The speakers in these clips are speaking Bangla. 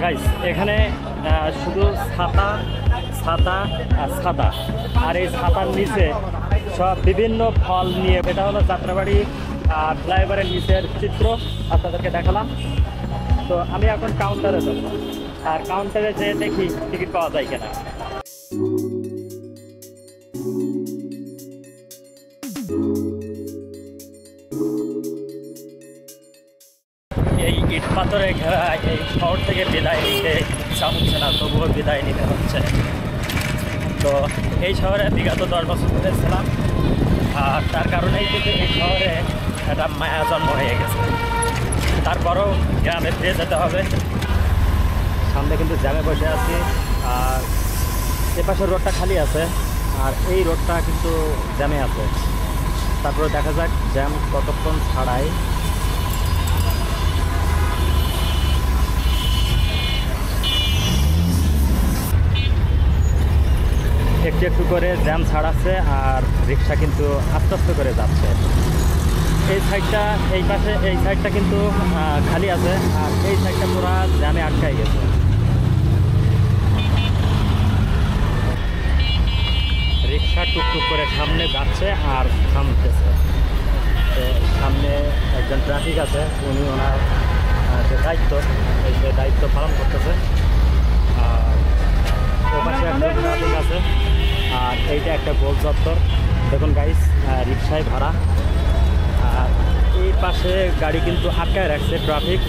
গাইস এখানে শুধু ছাতা ছাতা আর ছাতা, আর এই ছাতার নিচে সব বিভিন্ন ফল নিয়ে, এটা হলো যাত্রাবাড়ি ফ্লাইওভারের নিচের চিত্র আপনাদেরকে দেখালাম। তো আমি এখন কাউন্টারে যাবো, আর কাউন্টারে যেয়ে দেখি টিকিট পাওয়া যায় কিনা। এই ইট পাথরে ঘেরা এই শহর থেকে বিদায় নিতে ইচ্ছা হচ্ছে না, তবুও বিদায় নিতে হচ্ছে। তো এই শহরে বিগত 10 বছর ধরে ছিলাম, আর তার কারণেই কিন্তু এই শহরে একটা মায়া জন্ম হয়ে গেছে। তারপরেও গ্রামে ফিরে যেতে হবে। সামনে কিন্তু জ্যামে বসে আছি, আর এপাশের রোডটা খালি আছে, আর এই রোডটা কিন্তু জ্যামে আছে। তারপরে দেখা যাক জ্যাম কতক্ষণ ছাড়ায়। একটু একটু করে জ্যাম ছাড়াচ্ছে, আর রিক্সা কিন্তু আস্তে আস্তে করে যাচ্ছে। এই সাইডটা, এই পাশে এই সাইডটা কিন্তু খালি আছে, আর এই সাইডটা পুরো জ্যামে আটকাই গেছে। রিক্সা টুকটুক করে সামনে যাচ্ছে আর থামতেছে। তো সামনে একজন ট্রাফিক আছে, উনি ওনার যে দায়িত্ব, সে দায়িত্ব পালন করতেছে। আর ওপাশে একজন ট্রাফিক আছে, আর এইটা একটা গোল চত্বর। দেখুন গাইস, রিক্সায় ভাড়া। আর এই পাশে গাড়ি কিন্তু আটকায় রাখছে ট্রাফিক।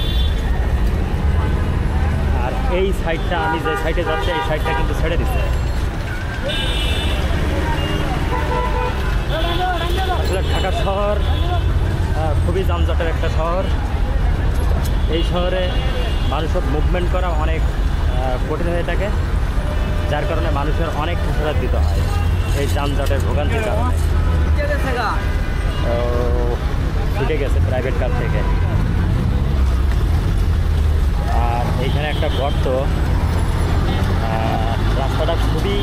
আর এই সাইডটা, আমি যে সাইডে যাচ্ছি এই সাইডটা কিন্তু ছেড়ে দিচ্ছে। আসলে ঢাকা শহর খুবই যানজটের একটা শহর। এই শহরে মানুষের মুভমেন্ট করা অনেক কঠিন হয়ে থাকে, যার কারণে মানুষের অনেক খেসারত দিতে হয় এই যানজটের ভোগান্তির কারণে। ছুটে গেছে প্রাইভেট কার থেকে। আর এইখানে একটা গর্ত, রাস্তাটা খুবই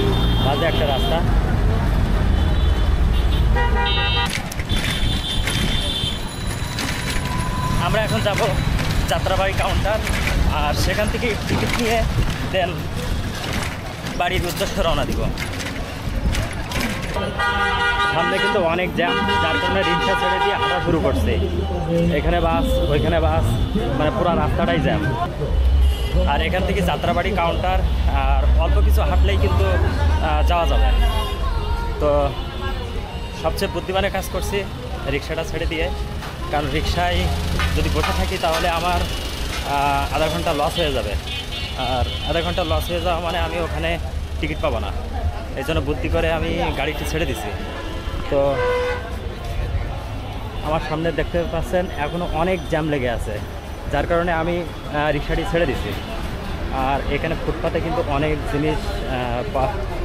বাজে একটা রাস্তা। আমরা এখন যাব যাত্রাবাড়ি কাউন্টার, আর সেখান থেকে টিকিট নিয়ে দেন বাড়ির উদ্দেশ্যে রওনা দিব। সামনে কিন্তু অনেক জ্যাম, যার কারণে রিক্সা ছেড়ে দিয়ে হাঁটা শুরু করছে। এখানে বাস, ওইখানে বাস, মানে পুরো রাস্তাটাই জ্যাম। আর এখান থেকে যাত্রাবাড়ি কাউন্টার আর অল্প কিছু হাঁটলেই কিন্তু যাওয়া যাবে। তো সবচেয়ে বুদ্ধিমানের কাজ করছি রিক্সাটা ছেড়ে দিয়ে, কারণ রিক্সায় যদি বসে থাকি তাহলে আমার আধা ঘন্টা লস হয়ে যাবে, আর আধা ঘন্টা লস হয়ে যাওয়া মানে আমি ওখানে টিকিট পাবো না। এই জন্য বুদ্ধি করে আমি গাড়িটি ছেড়ে দিছি। তো আমার সামনে দেখতে পাচ্ছেন এখনও অনেক জ্যাম লেগে আছে, যার কারণে আমি রিক্সাটি ছেড়ে দিছি। আর এখানে ফুটপাতে কিন্তু অনেক জিনিস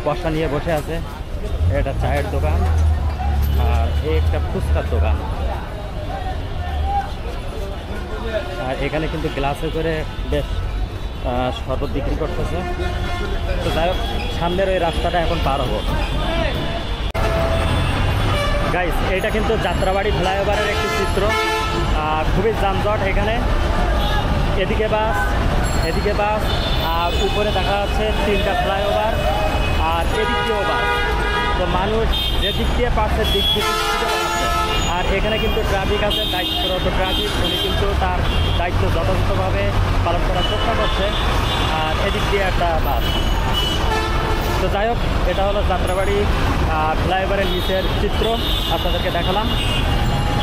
পয়সা নিয়ে বসে আছে। এটা চায়ের দোকান, আর এই একটা ফুচকার দোকান। আর এখানে কিন্তু গ্লাসে করে বেশ শরবত বিক্রি করতেছে। তো যাই হোক, সামনের ওই রাস্তাটা এখন পার হবো। গাইস, এটা কিন্তু যাত্রাবাড়ি ফ্লাইওভারের একটি চিত্র। খুবই যানজট এখানে, এদিকে বাস, এদিকে বাস, আর উপরে দেখা যাচ্ছে 3টা ফ্লাইওভার, আর এদিক দিয়েও বাস। তো মানুষ যে দিক দিয়ে পাচ্ছে দিক দিয়ে পাচ্ছে। আর এখানে কিন্তু ট্রাফিক আছে, দায়িত্বরত ট্রাফিক, উনি কিন্তু তার দায়িত্ব যথাযথভাবে পালন করার চেষ্টা করছে। আর এদিক দিয়ে একটা বাস। তো যাই হোক, এটা হলো যাত্রাবাড়ি ফ্লাইওভারের নিচের চিত্র আপনাদেরকে দেখালাম।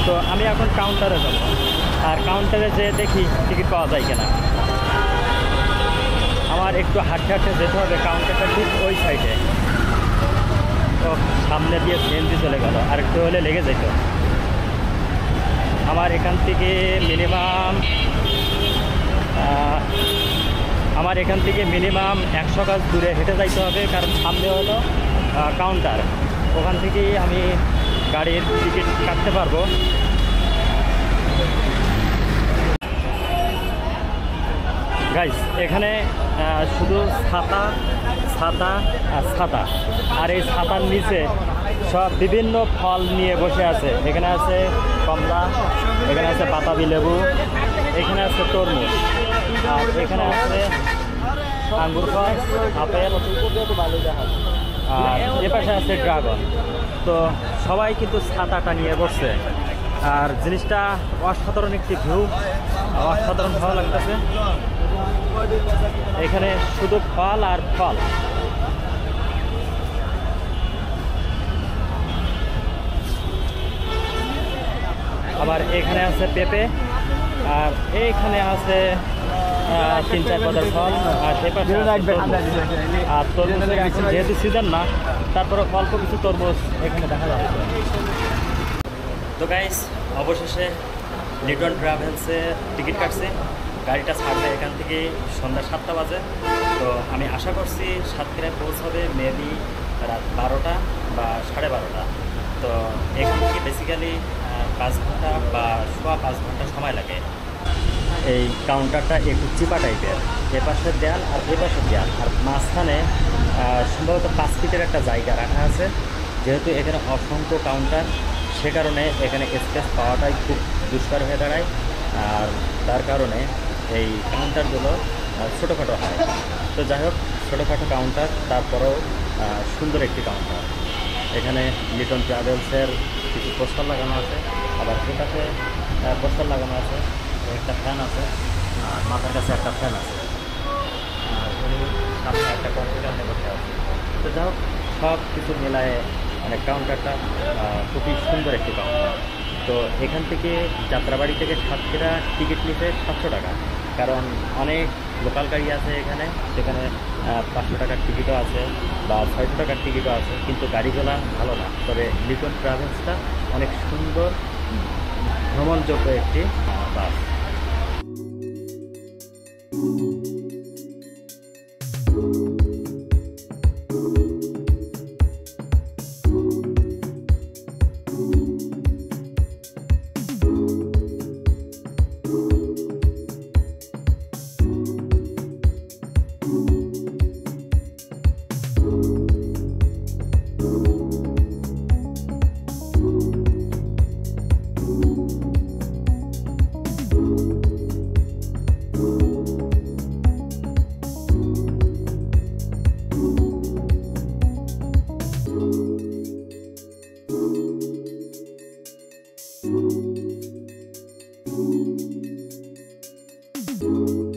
তো আমি এখন কাউন্টারে যাব, আর কাউন্টারে যেয়ে দেখি টিকিট পাওয়া যায় কিনা। আমার একটু হাঁটতে হাঁটতে যেতে হবে, কাউন্টারটা ঠিক ওই সাইডে। তো সামনে দিয়ে সিএনজি চলে গেল, আর একটু হলে লেগে যেত। আমার এখান থেকে মিনিমাম 100 গজ দূরে হেঁটে যাইতে হবে, কারণ সামনে হলো কাউন্টার। ওখান থেকেই আমি গাড়ির টিকিট কাটতে পারবো। গাইস, এখানে শুধু ছাতা ছাতা আর ছাতা, আর এই ছাতার নিচে সব বিভিন্ন ফল নিয়ে বসে আছে। এখানে আছে কমলা, এখানে আছে বাতাবি লেবু, এখানে আছে তরমুজ, আর এখানে আছে আঙ্গুর ফল, আপেল, আর এ পাশে আছে ড্রাগন। তো সবাই কিন্তু ছাতাটা নিয়ে বসছে, আর জিনিসটা অসাধারণ একটি ভিউ, অসাধারণ ভালো লাগতেছে। এখানে শুধু ফল আর ফল। আবার এখানে আছে পেঁপে, আর এইখানে আছে 3-4 পদের ফল, আর এপাশে আর তরমুজের যেহেতু সিজন না, তারপরে অল্প কিছু তরমুজ এখানে দেখা যাচ্ছে। তো গাইস, অবশেষে লিটন ট্রাভেলসে টিকিট কাটছে। গাড়িটা ছাড়বে এখান থেকে সন্ধ্যা 7টা বাজে। তো আমি আশা করছি সাতক্ষীরায় পৌঁছাবে মেবি রাত 12টা বা 12:30। তো এখান থেকে বেসিক্যালি 5 ঘন্টা বা সোয়া 5 ঘন্টা সময় লাগে। এই কাউন্টারটা একটু চিপা টাইপের, এপাশে দেয়াল আর এপাশে দেয়াল, আর মাঝখানে সম্ভবত 5 ফিটের একটা জায়গা রাখা আছে। যেহেতু এখানে অসংখ্য কাউন্টার, সে কারণে এখানে স্পেস পাওয়াটাই খুব দুষ্কর হয়ে দাঁড়ায়। আর তার কারণে এই কাউন্টারগুলো ছোটোখাটো হয়। তো যাই হোক, ছোটোখাটো কাউন্টার, তারপরেও সুন্দর একটি কাউন্টার। এখানে লিটন ট্রাভেলসের কিছু পোস্টার লাগানো আছে, আবার এটাতে পোস্টার লাগানো আছে, একটা ফ্যান আছে, আর মাথার কাছে একটা ফ্যান আছে, আর উনি সামনে একটা কম্পিউটার নিয়ে বসে আছে। তো যাই হোক, সব কিছু মেলায় মানে কাউন্টারটা খুবই সুন্দর একটি কাউন্টার। তো এখান থেকে যাত্রাবাড়ি থেকে সাতক্ষীরা টিকিট নিতে 700 টাকা, কারণ অনেক লোকাল গাড়ি আছে এখানে, সেখানে 500 টাকার টিকিটও আছে বা 600 টাকার টিকিটও আছে, কিন্তু গাড়িগুলা ভালো না। তবে লিটন ট্রাভেলসটা অনেক সুন্দর ভ্রমণযোগ্য একটি বাস। you